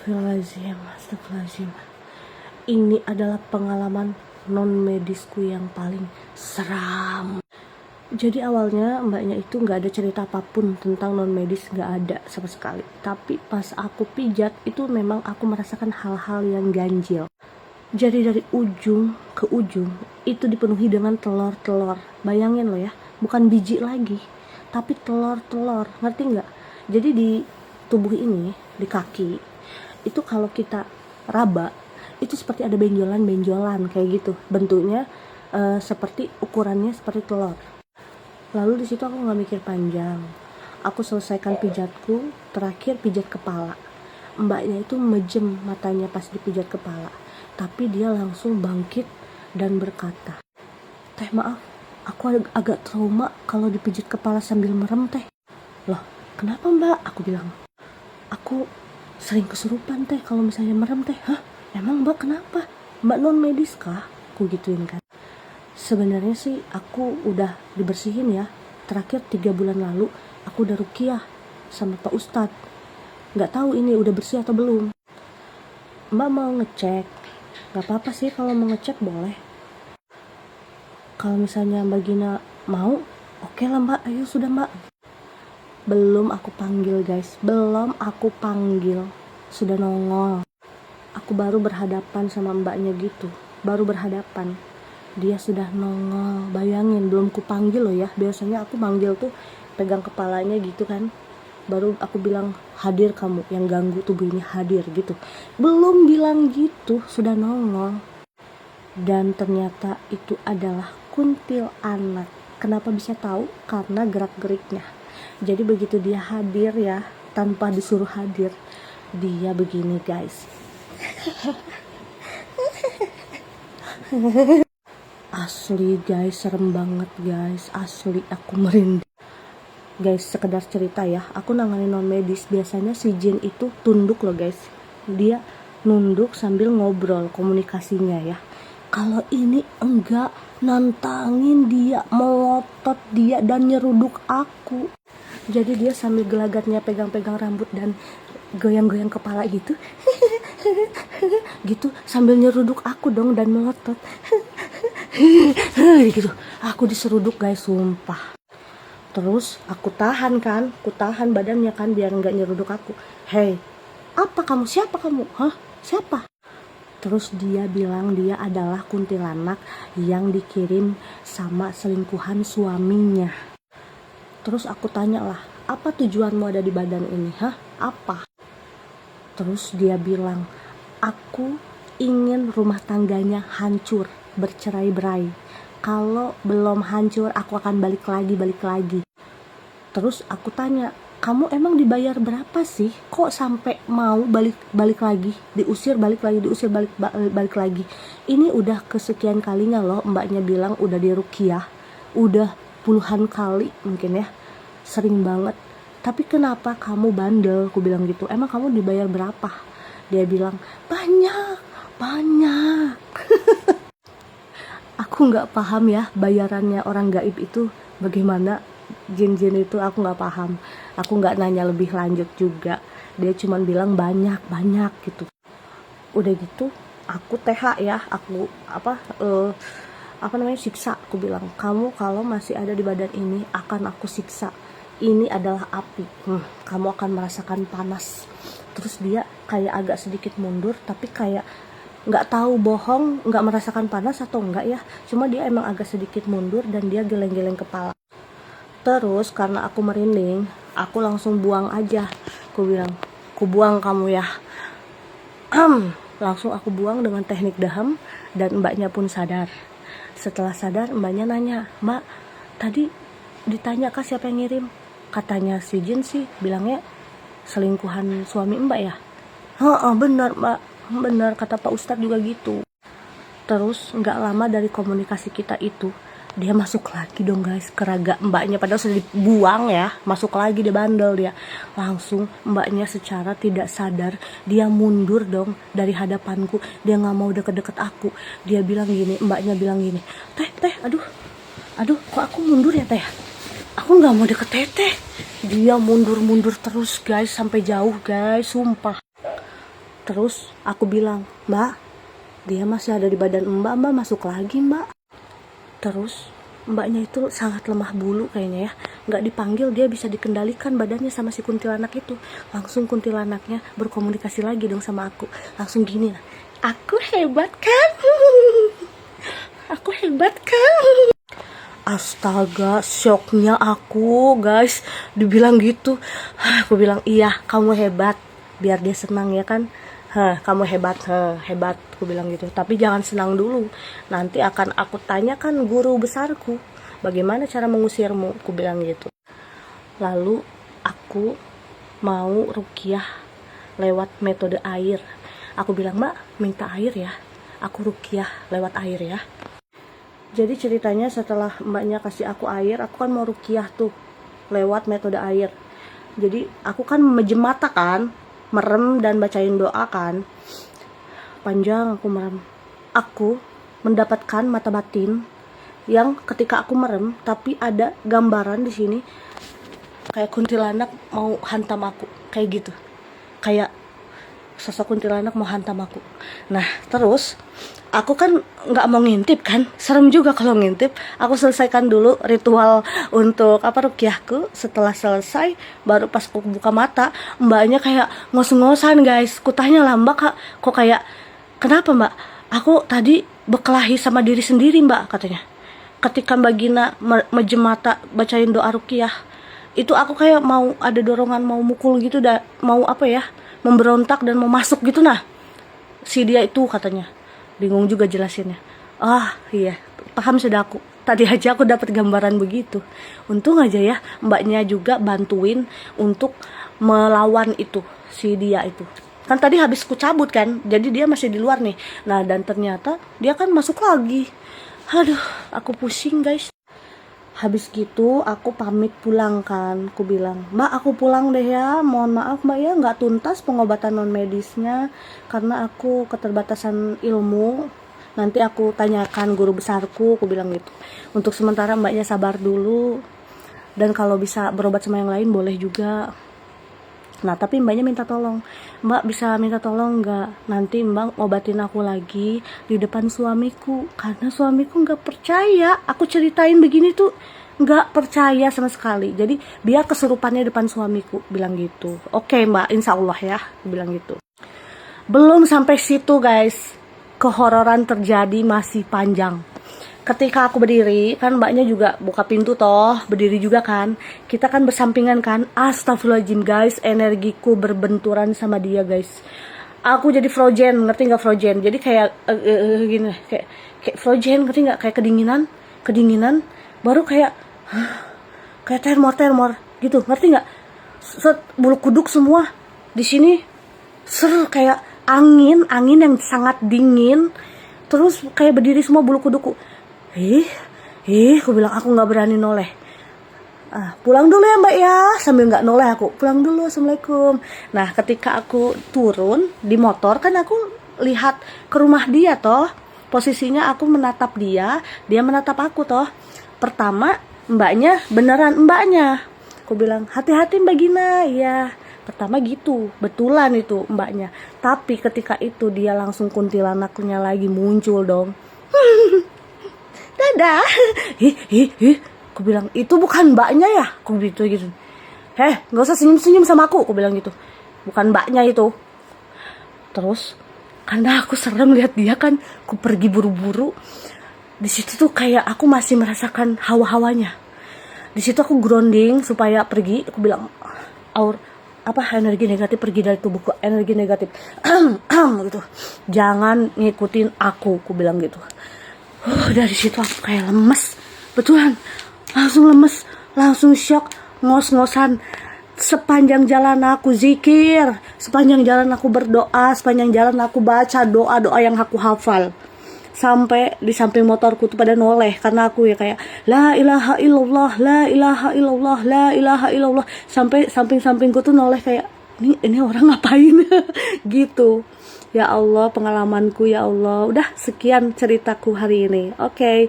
Astagfirullahaladzim, astagfirullahaladzim. Ini adalah pengalaman non medisku yang paling seram. Jadi awalnya mbaknya itu nggak ada cerita apapun tentang non medis, nggak ada sama sekali. Tapi pas aku pijat itu memang aku merasakan hal-hal yang ganjil. Jadi dari ujung ke ujung itu dipenuhi dengan telur-telur. Bayangin loh ya, bukan biji lagi, tapi telur-telur. Ngerti nggak? Jadi di tubuh ini, di kaki, itu kalau kita raba, itu seperti ada benjolan-benjolan kayak gitu. Bentuknya seperti ukurannya seperti telur. Lalu di situ aku nggak mikir panjang. Aku selesaikan pijatku, terakhir pijat kepala. Mbaknya itu mejem matanya pas dipijat kepala. Tapi dia langsung bangkit dan berkata, "Teh maaf, aku agak trauma kalau dipijit kepala sambil merem teh." "Loh, kenapa mbak?" Aku bilang. "Aku sering kesurupan teh kalau misalnya merem teh." "Hah? Emang mbak kenapa? Mbak non medis kah?" Aku gituin kan. Sebenarnya sih aku udah dibersihin ya. Terakhir 3 bulan lalu aku udah ruqyah sama Pak Ustadz. Nggak tahu ini udah bersih atau belum. "Mbak mau ngecek?" "Gak apa-apa sih, kalau mau ngecek boleh." "Kalau misalnya Mbak Gina mau, oke lah mbak, ayo sudah mbak." Belum aku panggil guys, belum aku panggil, sudah nongol. Aku baru berhadapan sama mbaknya gitu, baru berhadapan, dia sudah nongol. Bayangin, belum ku panggil loh ya. Biasanya aku manggil tuh pegang kepalanya gitu kan, baru aku bilang, "Hadir kamu yang ganggu tubuh ini, hadir," gitu. Belum bilang gitu sudah nongol. Dan ternyata itu adalah kuntilanak. Kenapa bisa tahu? Karena gerak-geriknya. Jadi begitu dia hadir ya, tanpa disuruh hadir, dia begini guys. Asli guys, serem banget guys, asli aku merinding. Guys, sekedar cerita ya, aku nanganin non medis, biasanya si jin itu tunduk loh guys. Dia nunduk sambil ngobrol, komunikasinya ya. Kalau ini enggak, nantangin dia, melotot dia dan nyeruduk aku. Jadi dia sambil gelagatnya pegang-pegang rambut dan goyang-goyang kepala gitu. Gitu sambil nyeruduk aku dong dan melotot. Gitu. Aku diseruduk guys, sumpah. Terus aku tahan kan, aku tahan badannya kan biar nggak nyeruduk aku. "Hei, apa kamu? Siapa kamu? Hah? Siapa?" Terus dia bilang dia adalah kuntilanak yang dikirim sama selingkuhan suaminya. Terus aku tanya lah, "Apa tujuanmu ada di badan ini? Hah? Apa?" Terus dia bilang, "Aku ingin rumah tangganya hancur, bercerai-berai. Kalau belum hancur aku akan balik lagi. Terus aku tanya, "Kamu emang dibayar berapa sih? Kok sampai mau balik lagi, diusir balik lagi?" Ini udah kesekian kalinya loh mbaknya bilang udah diruqyah, udah puluhan kali mungkin ya, sering banget. "Tapi kenapa kamu bandel?" Aku bilang gitu. "Emang kamu dibayar berapa?" Dia bilang, banyak. Aku nggak paham ya bayarannya orang gaib itu bagaimana. Jin-jin itu aku nggak paham. Aku nggak nanya lebih lanjut juga. Dia cuma bilang banyak gitu. Udah gitu aku TH ya, aku siksa. Aku bilang, "Kamu kalau masih ada di badan ini akan aku siksa. Ini adalah api. Kamu akan merasakan panas." Terus dia kayak agak sedikit mundur, tapi kayak nggak tahu bohong, nggak merasakan panas atau enggak ya. Cuma dia emang agak sedikit mundur dan dia geleng-geleng kepala. Terus karena aku merinding, aku langsung buang aja. Aku bilang, "Aku buang kamu ya." Langsung aku buang dengan teknik daham dan mbaknya pun sadar. Setelah sadar mbaknya nanya, "Mbak, tadi ditanya kah siapa yang ngirim?" Katanya si jin sih bilangnya selingkuhan suami mbak ya. "Heeh, benar mbak, benar, kata Pak Ustadz juga gitu." Terus nggak lama dari komunikasi kita itu, dia masuk lagi dong guys ke raga mbaknya, padahal sudah dibuang ya, masuk lagi, dia bandel dia. Langsung mbaknya secara tidak sadar dia mundur dong dari hadapanku, dia nggak mau deket-deket aku. Dia bilang gini, mbaknya bilang gini, teh aduh kok aku mundur ya teh, aku nggak mau deket teteh." Dia mundur terus guys sampai jauh guys, sumpah. Terus aku bilang, Mbak, dia masih ada di badan Mbak masuk lagi Mbak. Terus mbaknya itu sangat lemah bulu kayaknya ya, nggak dipanggil dia bisa dikendalikan badannya sama si kuntilanak itu. Langsung kuntilanaknya berkomunikasi lagi dong sama aku, langsung gini lah, aku hebat kan? Aku hebat kan? Astaga, syoknya aku guys, dibilang gitu. Aku bilang iya kamu hebat, biar dia senang ya kan. Kamu hebat, hebat, aku bilang gitu. Tapi jangan senang dulu, nanti akan aku tanyakan guru besarku bagaimana cara mengusirmu, aku bilang gitu. Lalu aku mau ruqyah lewat metode air. Aku bilang, Mbak minta air ya, aku ruqyah lewat air ya. Jadi ceritanya setelah mbaknya kasih aku air, aku kan mau ruqyah tuh lewat metode air. Jadi aku kan mejem mata kan, merem dan bacain doa kan. Panjang aku merem. Aku mendapatkan mata batin yang ketika aku merem tapi ada gambaran di sini kayak kuntilanak mau hantam aku, kayak gitu. Kayak sosok kuntilanak mau hantam aku. Nah, terus aku kan nggak mau ngintip kan, serem juga kalau ngintip. Aku selesaikan dulu ritual untuk ruqyahku. Setelah selesai, baru pas aku buka mata, mbaknya kayak ngos-ngosan guys. Kutanya lah, Mbak kok kayak kenapa Mbak? Aku tadi berkelahi sama diri sendiri Mbak, katanya. Ketika Mbak Gina mejem mata bacain doa ruqyah, itu aku kayak mau ada dorongan mau mukul gitu, mau memberontak dan mau masuk gitu. Nah, si dia itu katanya, bingung juga jelasinnya. Iya, paham sudah aku. Tadi aja aku dapat gambaran begitu. Untung aja ya mbaknya juga bantuin untuk melawan itu, si dia itu. Kan tadi habis ku cabut kan, jadi dia masih di luar nih. Nah, dan ternyata dia kan masuk lagi. Aduh, aku pusing guys. Habis gitu aku pamit pulang kan. Aku bilang, Mbak aku pulang deh ya, mohon maaf Mbak ya nggak tuntas pengobatan non medisnya karena aku keterbatasan ilmu. Nanti aku tanyakan guru besarku, aku bilang gitu. Untuk sementara mbaknya sabar dulu, dan kalau bisa berobat sama yang lain boleh juga. Nah, tapi mbaknya minta tolong, Mbak bisa minta tolong nggak nanti Mbak obatin aku lagi di depan suamiku, karena suamiku nggak percaya aku ceritain begini tuh, nggak percaya sama sekali. Jadi biar kesurupannya depan suamiku, bilang gitu. Oke Mbak, insya Allah ya, bilang gitu. Belum sampai situ guys, kehororan terjadi masih panjang. Ketika aku berdiri, kan mbaknya juga buka pintu toh, berdiri juga kan. Kita kan bersampingan kan. Astagfirullahaladzim guys, energiku berbenturan sama dia guys. Aku jadi frozen, ngerti nggak frozen? Jadi kayak gini, kayak frozen, ngerti nggak? Kayak kedinginan, baru kayak termor gitu, ngerti nggak? Bulu kuduk semua di sini, kayak angin yang sangat dingin. Terus kayak berdiri semua bulu kuduku. Aku bilang aku nggak berani noleh. Pulang dulu ya Mbak ya, sambil nggak noleh aku. Pulang dulu, assalamualaikum. Nah, ketika aku turun di motor kan aku lihat ke rumah dia toh. Posisinya aku menatap dia menatap aku toh. Pertama mbaknya beneran mbaknya. Aku bilang hati-hati Mbak Gina, ya. Pertama gitu, betulan itu mbaknya. Tapi ketika itu dia langsung kuntilanaknya lagi muncul dong. Dadah. Aku bilang itu bukan mbaknya ya, aku gitu. Nggak usah senyum sama aku bilang gitu. Bukan mbaknya itu. Terus karena aku serem lihat dia kan, aku pergi buru-buru. Di situ tuh kayak aku masih merasakan hawa-hawanya. Di situ aku grounding supaya pergi. Aku bilang energi negatif pergi dari tubuhku, energi negatif. Gitu. Jangan ngikutin aku bilang gitu. Dari situ aku kayak lemes, betulan, langsung lemes, langsung shock, ngos-ngosan. Sepanjang jalan aku zikir, sepanjang jalan aku berdoa, sepanjang jalan aku baca doa-doa yang aku hafal. Sampai di samping motorku tuh pada noleh, karena aku ya kayak la ilaha illallah, la ilaha illallah, la ilaha illallah. Sampai samping-sampingku tuh noleh kayak ini orang ngapain gitu. Ya Allah, pengalamanku ya Allah. Udah sekian ceritaku hari ini. Oke.